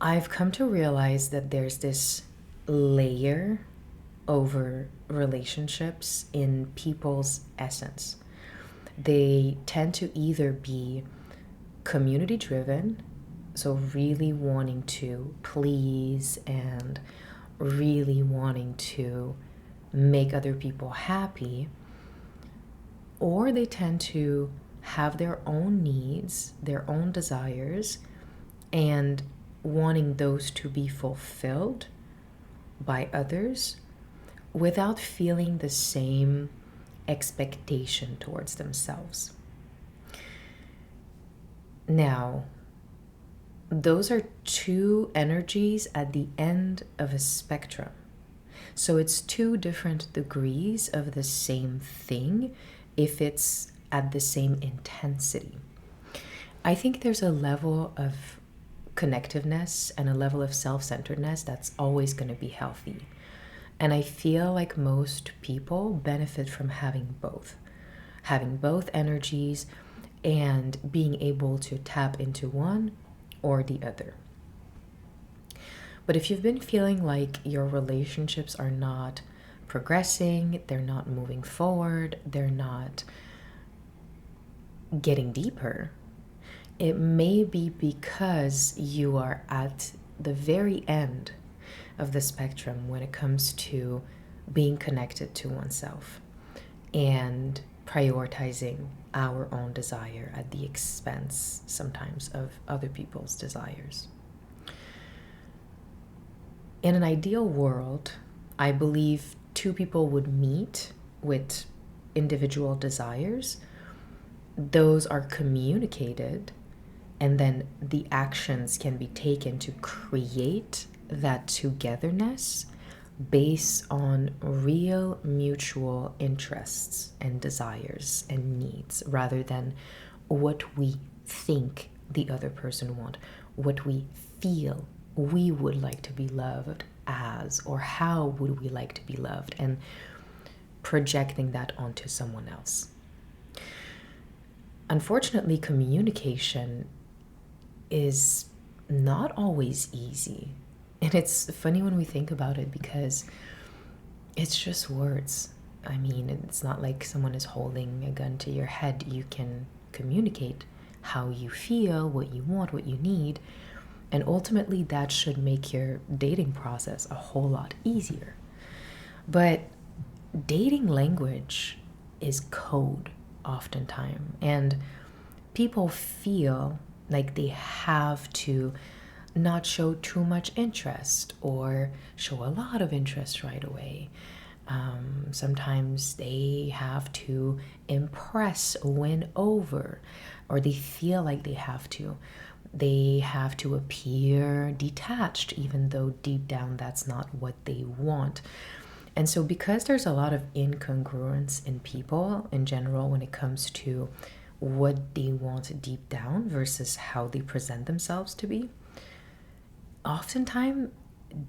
I've come to realize that there's this layer over relationships in people's essence. They tend to either be community driven, so really wanting to please and really wanting to make other people happy, or they tend to have their own needs, their own desires, and wanting those to be fulfilled by others without feeling the same expectation towards themselves. Now, those are two energies at the end of a spectrum. So it's two different degrees of the same thing if it's at the same intensity. I think there's a level of connectiveness and a level of self centeredness that's always going to be healthy. And I feel like most people benefit from having both energies and being able to tap into one or the other. But if you've been feeling like your relationships are not progressing, they're not moving forward, they're not getting deeper, it may be because you are at the very end of the spectrum when it comes to being connected to oneself and prioritizing our own desire at the expense sometimes of other people's desires. In an ideal world, I believe two people would meet with individual desires. Those are communicated, and then the actions can be taken to create that togetherness based on real mutual interests and desires and needs rather than what we think the other person wants, what we feel we would like to be loved as, or how would we like to be loved, and projecting that onto someone else. Unfortunately, communication is not always easy. And it's funny when we think about it because it's just words. I mean, it's not like someone is holding a gun to your head. You can communicate how you feel, what you want, what you need. And ultimately, that should make your dating process a whole lot easier. But dating language is code oftentimes. And people feel like they have to not show too much interest or show a lot of interest right away. Sometimes they have to impress, win over, or they feel like they have to. They have to appear detached, even though deep down that's not what they want. And so, because there's a lot of incongruence in people in general when it comes to what they want deep down versus how they present themselves to be, oftentimes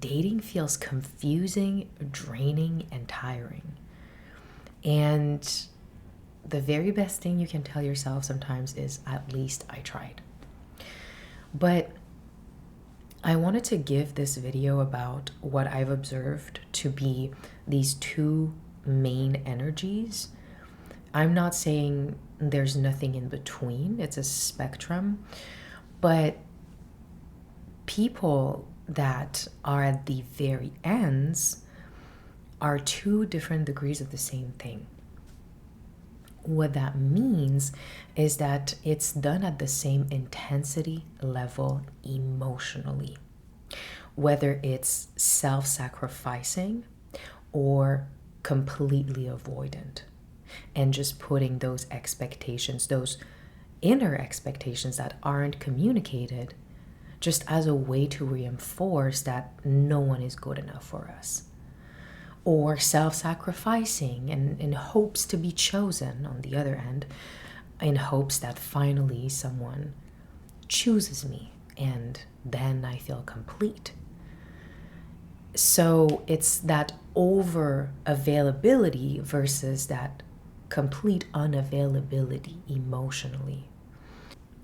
dating feels confusing, draining, and tiring. And the very best thing you can tell yourself sometimes is, at least I tried. But I wanted to give this video about what I've observed to be these two main energies. I'm not saying there's nothing in between, it's a spectrum, but people that are at the very ends are two different degrees of the same thing. What that means is that it's done at the same intensity level emotionally, whether it's self-sacrificing or completely avoidant, and just putting those expectations, those inner expectations that aren't communicated, just as a way to reinforce that no one is good enough for us. Or self-sacrificing and in hopes to be chosen on the other end, in hopes that finally someone chooses me and then I feel complete. So it's that over availability versus that complete unavailability emotionally.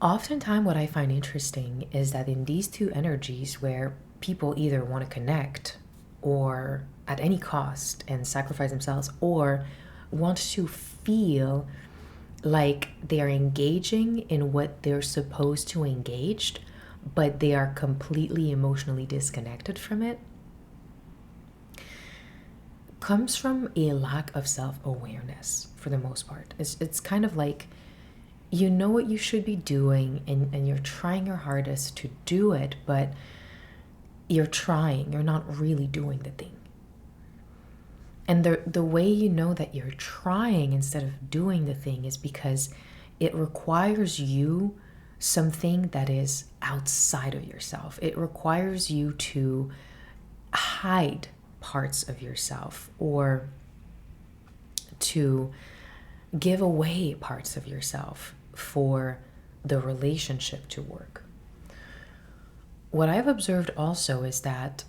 Oftentimes, what I find interesting is that in these two energies where people either want to connect or at any cost and sacrifice themselves, or want to feel like they are engaging in what they're supposed to engage, but they are completely emotionally disconnected from it, comes from a lack of self-awareness for the most part. It's kind of like, you know what you should be doing, and you're trying your hardest to do it, but you're not really doing the thing. And the way you know that you're trying instead of doing the thing is because it requires you something that is outside of yourself. It requires you to hide parts of yourself, or to give away parts of yourself for the relationship to work. What I've observed also is that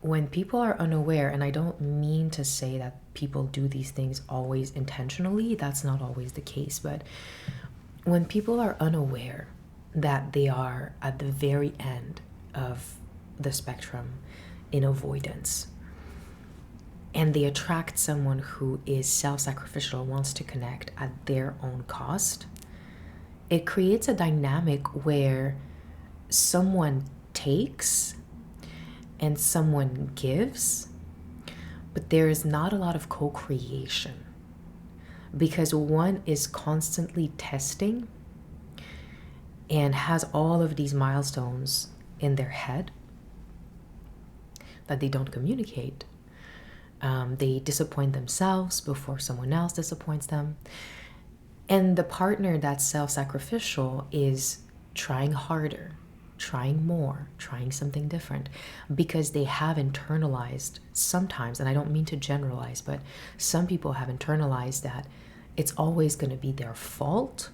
when people are unaware, and I don't mean to say that people do these things always intentionally, that's not always the case, but when people are unaware that they are at the very end of the spectrum in avoidance, and they attract someone who is self-sacrificial, wants to connect at their own cost, it creates a dynamic where someone takes and someone gives, but there is not a lot of co-creation, because one is constantly testing and has all of these milestones in their head that they don't communicate. They disappoint themselves before someone else disappoints them. And the partner that's self-sacrificial is trying harder, trying more, trying something different, because they have internalized sometimes, and I don't mean to generalize, but some people have internalized that it's always going to be their fault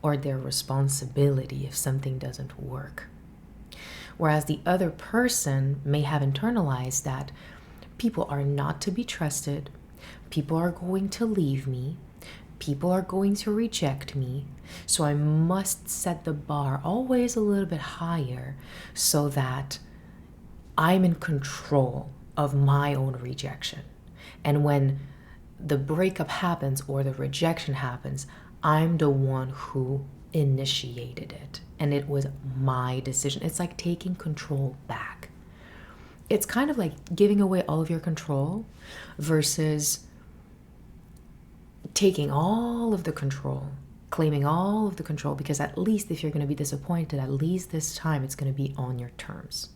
or their responsibility if something doesn't work. Whereas the other person may have internalized that people are not to be trusted, people are going to leave me, people are going to reject me, so I must set the bar always a little bit higher so that I'm in control of my own rejection. And when the breakup happens or the rejection happens, I'm the one who initiated it, and it was my decision. It's like taking control back. It's kind of like giving away all of your control versus taking all of the control, claiming all of the control, because at least if you're going to be disappointed, at least this time it's going to be on your terms.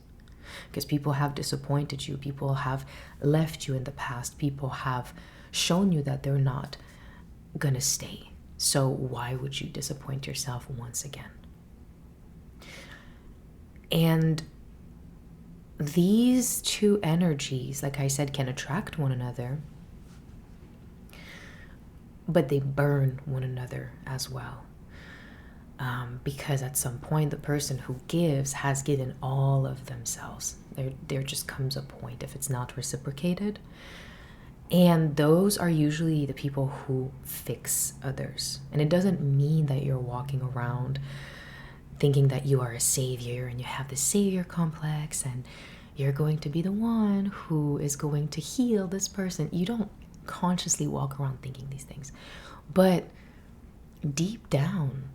Because people have disappointed you, people have left you in the past, people have shown you that they're not going to stay. So why would you disappoint yourself once again? And these two energies, like I said, can attract one another, but they burn one another as well. Because at some point, the person who gives has given all of themselves. There just comes a point if it's not reciprocated. And those are usually the people who fix others. And it doesn't mean that you're walking around thinking that you are a savior and you have the savior complex and you're going to be the one who is going to heal this person. You don't consciously walk around thinking these things. But deep down,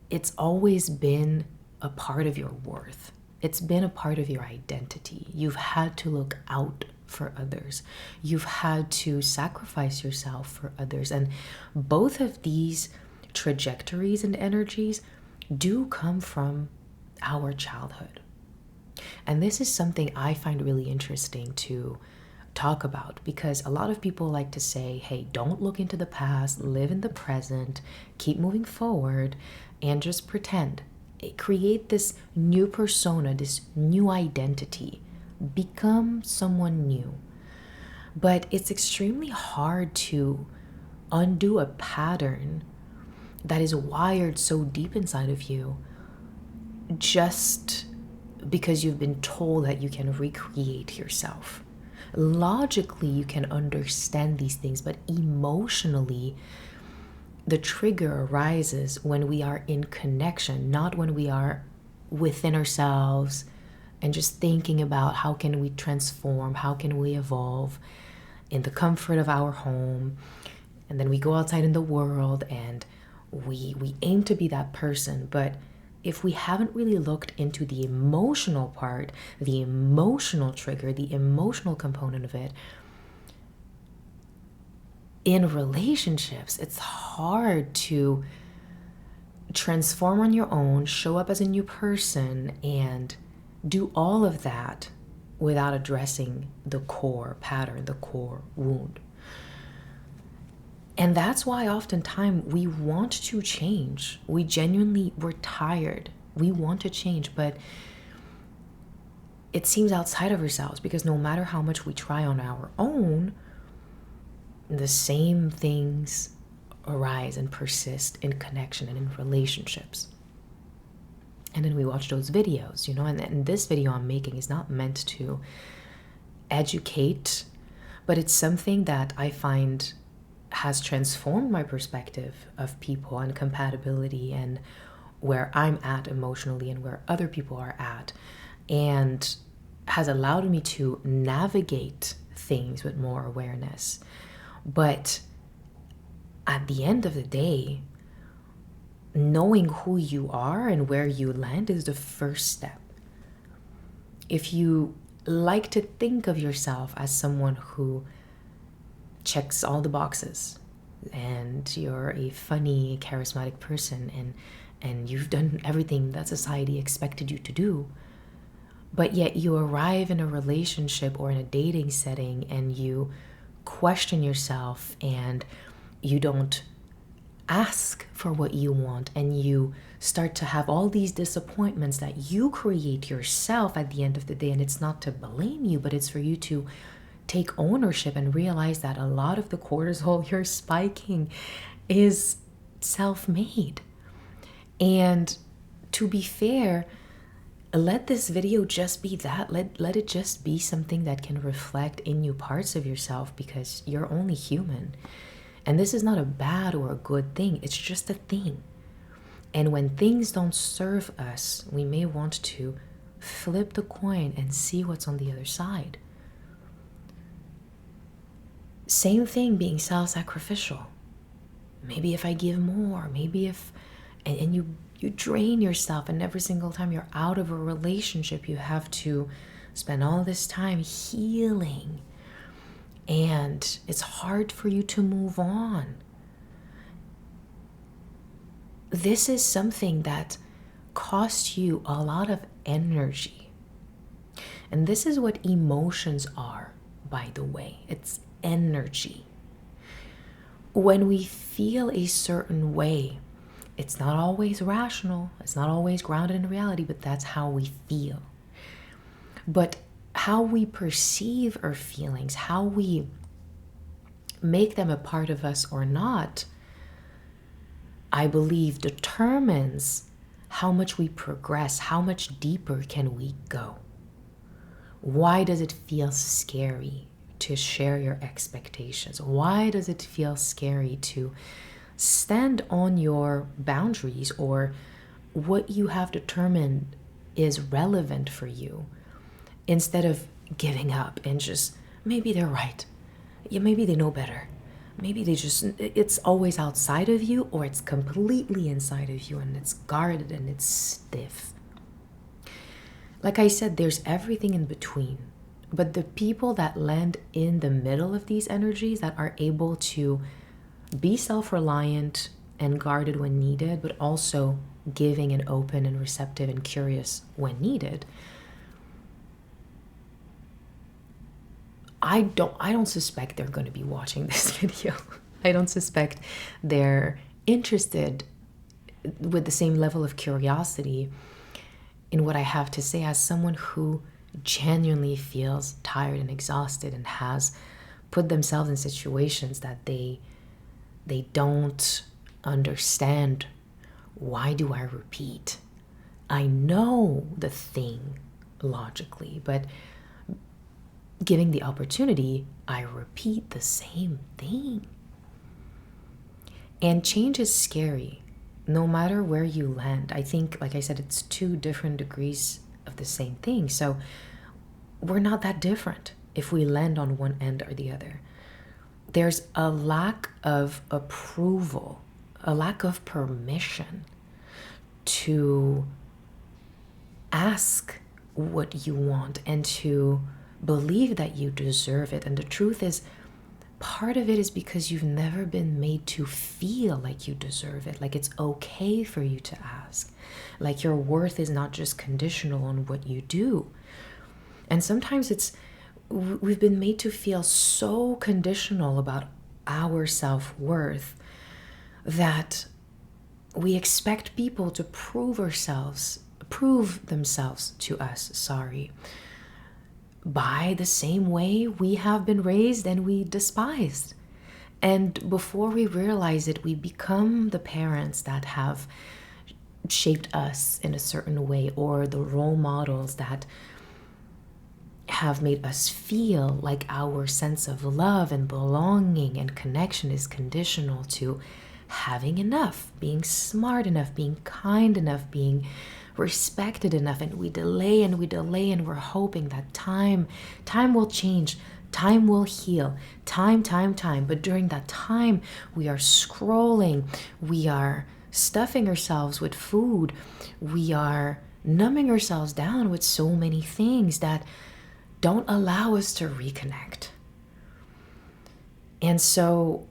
it's always been a part of your worth. It's been a part of your identity. You've had to look out for others. You've had to sacrifice yourself for others. And both of these trajectories and energies do come from our childhood. And this is something I find really interesting to talk about, because a lot of people like to say, hey, don't look into the past, live in the present, keep moving forward, and just pretend. Create this new persona, this new identity. Become someone new. But it's extremely hard to undo a pattern that is wired so deep inside of you just because you've been told that you can recreate yourself. Logically, you can understand these things, but emotionally, the trigger arises when we are in connection, not when we are within ourselves and just thinking about how can we transform, how can we evolve in the comfort of our home. And then we go outside in the world and we aim to be that person. But if we haven't really looked into the emotional part, the emotional trigger, the emotional component of it, in relationships, it's hard to transform on your own, show up as a new person, and do all of that without addressing the core pattern, the core wound. And that's why oftentimes we want to change. We're tired. We want to change, but it seems outside of ourselves, because no matter how much we try on our own, the same things arise and persist in connection and in relationships. And then we watch those videos, and this video I'm making is not meant to educate, but it's something that I find has transformed my perspective of people and compatibility and where I'm at emotionally and where other people are at, and has allowed me to navigate things with more awareness. But at the end of the day, knowing who you are and where you land is the first step. If you like to think of yourself as someone who checks all the boxes and you're a funny, charismatic person and you've done everything that society expected you to do, but yet you arrive in a relationship or in a dating setting and you question yourself and you don't ask for what you want, and you start to have all these disappointments that you create yourself at the end of the day. And it's not to blame you, but it's for you to take ownership and realize that a lot of the cortisol you're spiking is self-made. And to be fair, let this video just be that. Let it just be something that can reflect in you parts of yourself, because you're only human. And this is not a bad or a good thing. It's just a thing. And when things don't serve us, we may want to flip the coin and see what's on the other side. Same thing being self-sacrificial. Maybe if I give more, and you drain yourself, and every single time you're out of a relationship, you have to spend all this time healing. And it's hard for you to move on. This is something that costs you a lot of energy. And this is what emotions are, by the way. It's energy. When we feel a certain way, it's not always rational, it's not always grounded in reality, but that's how we feel. But how we perceive our feelings, how we make them a part of us or not, I believe determines how much we progress, how much deeper can we go. Why does it feel scary to share your expectations? Why does it feel scary to stand on your boundaries or what you have determined is relevant for you, instead of giving up and just, maybe they're right. Yeah, maybe they know better. Maybe it's always outside of you, or it's completely inside of you and it's guarded and it's stiff. Like I said, there's everything in between. But the people that land in the middle of these energies, that are able to be self-reliant and guarded when needed, but also giving and open and receptive and curious when needed, I don't suspect they're going to be watching this video. I don't suspect they're interested with the same level of curiosity in what I have to say, as someone who genuinely feels tired and exhausted and has put themselves in situations that they don't understand. Why do I repeat? I know the thing logically, but giving the opportunity, I repeat the same thing. And change is scary, no matter where you land. I think, like I said, it's two different degrees of the same thing. So we're not that different if we land on one end or the other. There's a lack of approval, a lack of permission to ask what you want and to believe that you deserve it. And the truth is, part of it is because you've never been made to feel like you deserve it, like it's okay for you to ask, like your worth is not just conditional on what you do. And sometimes we've been made to feel so conditional about our self-worth that we expect people to prove themselves to us, by the same way we have been raised and we despised. And before we realize it, we become the parents that have shaped us in a certain way, or the role models that have made us feel like our sense of love and belonging and connection is conditional to having enough, being smart enough, being kind enough, being respected enough. And we delay and we delay, and we're hoping that time will change, time will heal, time. But during that time, we are scrolling, we are stuffing ourselves with food, we are numbing ourselves down with so many things that don't allow us to reconnect. And so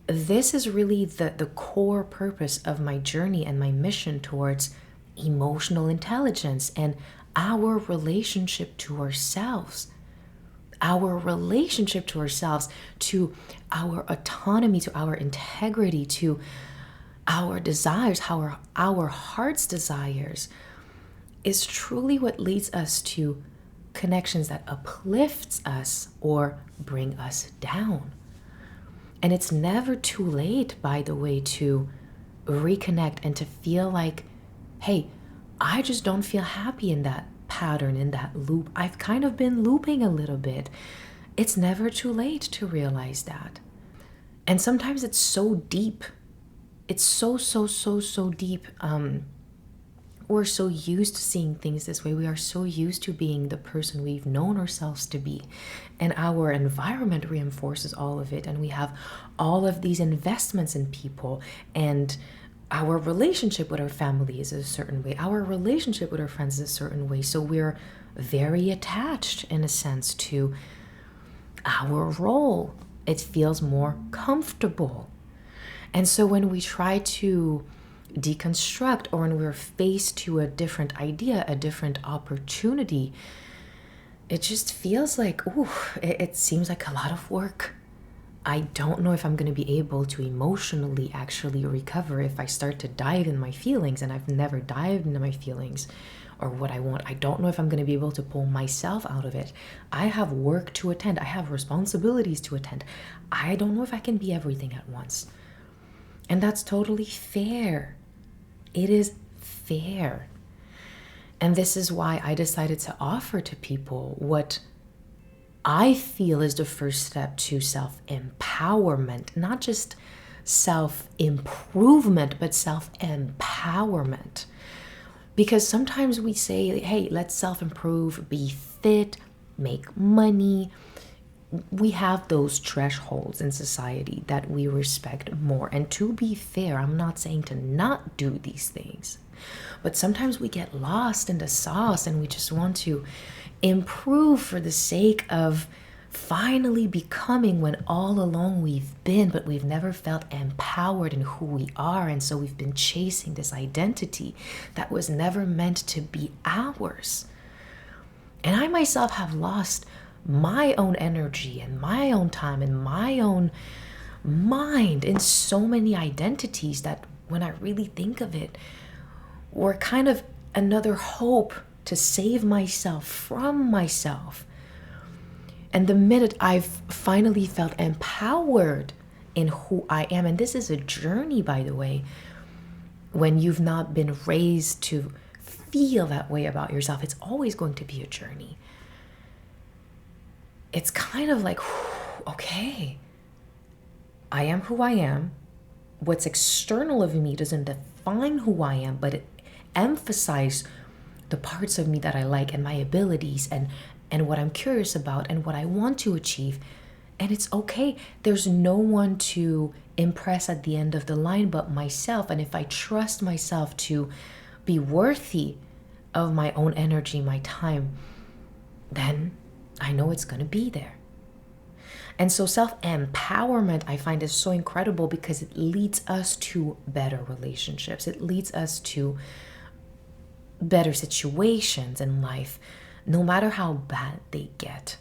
this is really the core purpose of my journey and my mission towards emotional intelligence and our relationship to ourselves, to our autonomy, to our integrity, to our desires, how our heart's desires is truly what leads us to connections that uplifts us or bring us down. And it's never too late, by the way, to reconnect and to feel like, hey, I just don't feel happy in that pattern, in that loop. I've kind of been looping a little bit. It's never too late to realize that. And sometimes it's so deep. It's so deep. We're so used to seeing things this way. We are so used to being the person we've known ourselves to be. And our environment reinforces all of it. And we have all of these investments in people. And our relationship with our family is a certain way. Our relationship with our friends is a certain way. So we're very attached, in a sense, to our role. It feels more comfortable. And so when we try to deconstruct, or when we're faced to a different idea, a different opportunity, it just feels like, it seems like a lot of work. I don't know if I'm going to be able to emotionally actually recover if I start to dive in my feelings, and I've never dived into my feelings or what I want. I don't know if I'm going to be able to pull myself out of it. I have work to attend. I have responsibilities to attend. I don't know if I can be everything at once. And that's totally fair. It is fair. And this is why I decided to offer to people what I feel is the first step to self-empowerment, not just self-improvement, but self-empowerment. Because sometimes we say, hey, let's self-improve, be fit, make money. We have those thresholds in society that we respect more. And to be fair, I'm not saying to not do these things, but sometimes we get lost in the sauce and we just want to improve for the sake of finally becoming when all along we've been, but we've never felt empowered in who we are. And so we've been chasing this identity that was never meant to be ours. And I myself have lost my own energy and my own time and my own mind in so many identities that, when I really think of it, were kind of another hope to save myself from myself. And the minute I've finally felt empowered in who I am, and this is a journey, by the way, when you've not been raised to feel that way about yourself, it's always going to be a journey. It's kind of like, okay, I am who I am. what's external of me doesn't define who I am, but it emphasizes the parts of me that I like and my abilities and what I'm curious about and what I want to achieve. And it's okay. There's no one to impress at the end of the line but myself. And if I trust myself to be worthy of my own energy, my time, then I know it's going to be there. And so self-empowerment, I find, is so incredible because it leads us to better relationships. It leads us to better situations in life, no matter how bad they get.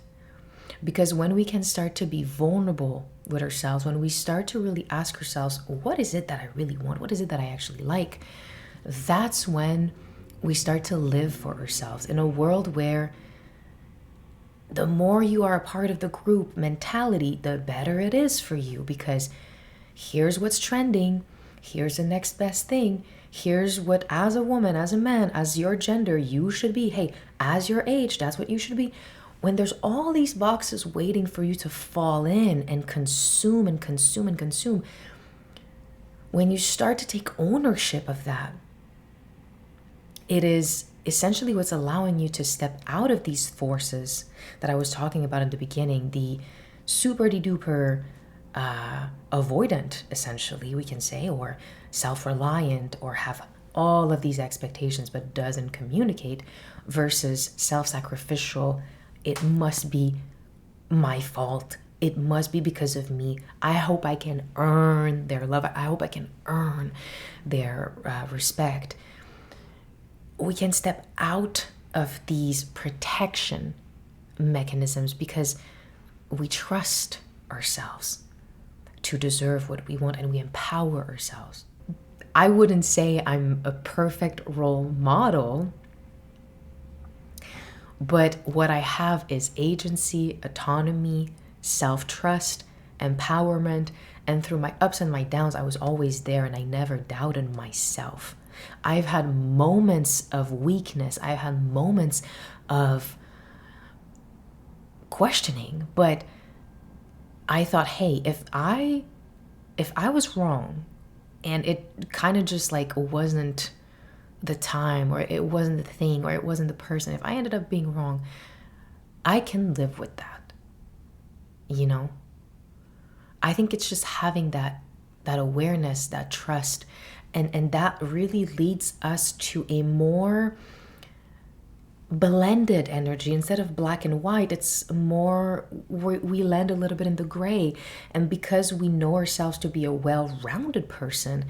Because when we can start to be vulnerable with ourselves, when we start to really ask ourselves, what is it that I really want? What is it that I actually like? That's when we start to live for ourselves in a world where the more you are a part of the group mentality, the better it is for you, because here's what's trending. Here's the next best thing. Here's what, as a woman, as a man, as your gender, you should be. Hey, as your age, that's what you should be. When there's all these boxes waiting for you to fall in and consume and consume and consume, when you start to take ownership of that, it is essentially what's allowing you to step out of these forces that I was talking about in the beginning, the super duper avoidant, essentially, we can say, or self-reliant, or have all of these expectations but doesn't communicate, versus self-sacrificial. It must be my fault. It must be because of me. I hope I can earn their love. I hope I can earn their respect. We can step out of these protection mechanisms because we trust ourselves to deserve what we want, and we empower ourselves. I wouldn't say I'm a perfect role model, but what I have is agency, autonomy, self-trust, empowerment, and through my ups and my downs, I was always there and I never doubted myself. I've had moments of weakness. I've had moments of questioning, but I thought, hey, if I was wrong and it kind of just like wasn't the time, or it wasn't the thing, or it wasn't the person, if I ended up being wrong, I can live with that. You know? I think it's just having that awareness, that trust, and that really leads us to a more blended energy. Instead of black and white, it's more, we land a little bit in the gray. And because we know ourselves to be a well-rounded person,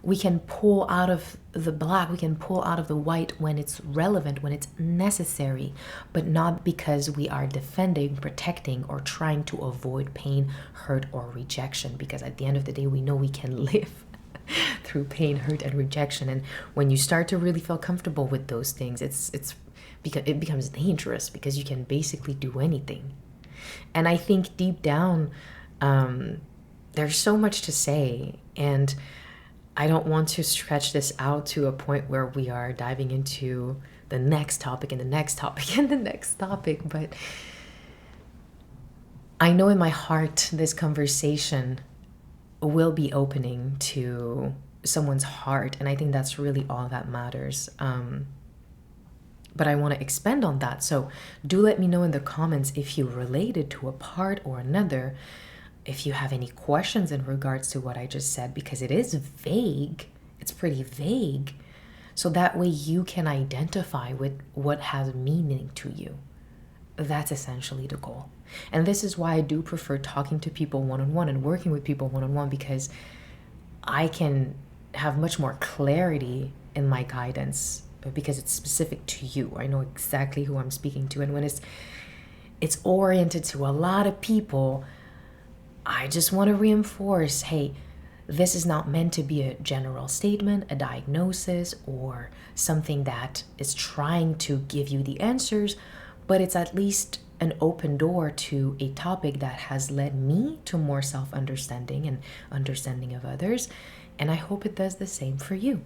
we can pull out of the black, we can pull out of the white when it's relevant, when it's necessary, but not because we are defending, protecting, or trying to avoid pain, hurt, or rejection. Because at the end of the day, we know we can live through pain, hurt, and rejection. And when you start to really feel comfortable with those things, it becomes dangerous, because you can basically do anything. And I think deep down, there's so much to say, and I don't want to stretch this out to a point where we are diving into the next topic and the next topic and the next topic, but I know in my heart this conversation will be opening to someone's heart, and I think that's really all that matters. But I want to expand on that. So do let me know in the comments if you related to a part or another, if you have any questions in regards to what I just said, because it is vague. It's pretty vague. So that way you can identify with what has meaning to you. That's essentially the goal. And this is why I do prefer talking to people one-on-one and working with people one-on-one, because I can have much more clarity in my guidance, because it's specific to you. I know exactly who I'm speaking to. And when it's oriented to a lot of people, I just want to reinforce, hey, this is not meant to be a general statement, a diagnosis, or something that is trying to give you the answers, but it's at least an open door to a topic that has led me to more self-understanding and understanding of others. And I hope it does the same for you.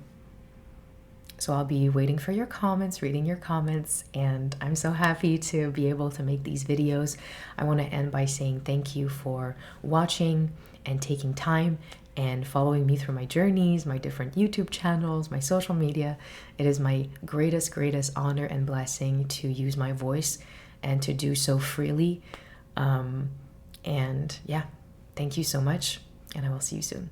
So I'll be waiting for your comments, reading your comments, and I'm so happy to be able to make these videos. I want to end by saying thank you for watching and taking time and following me through my journeys, my different YouTube channels, my social media. It is my greatest, greatest honor and blessing to use my voice and to do so freely. And yeah, thank you so much, and I will see you soon.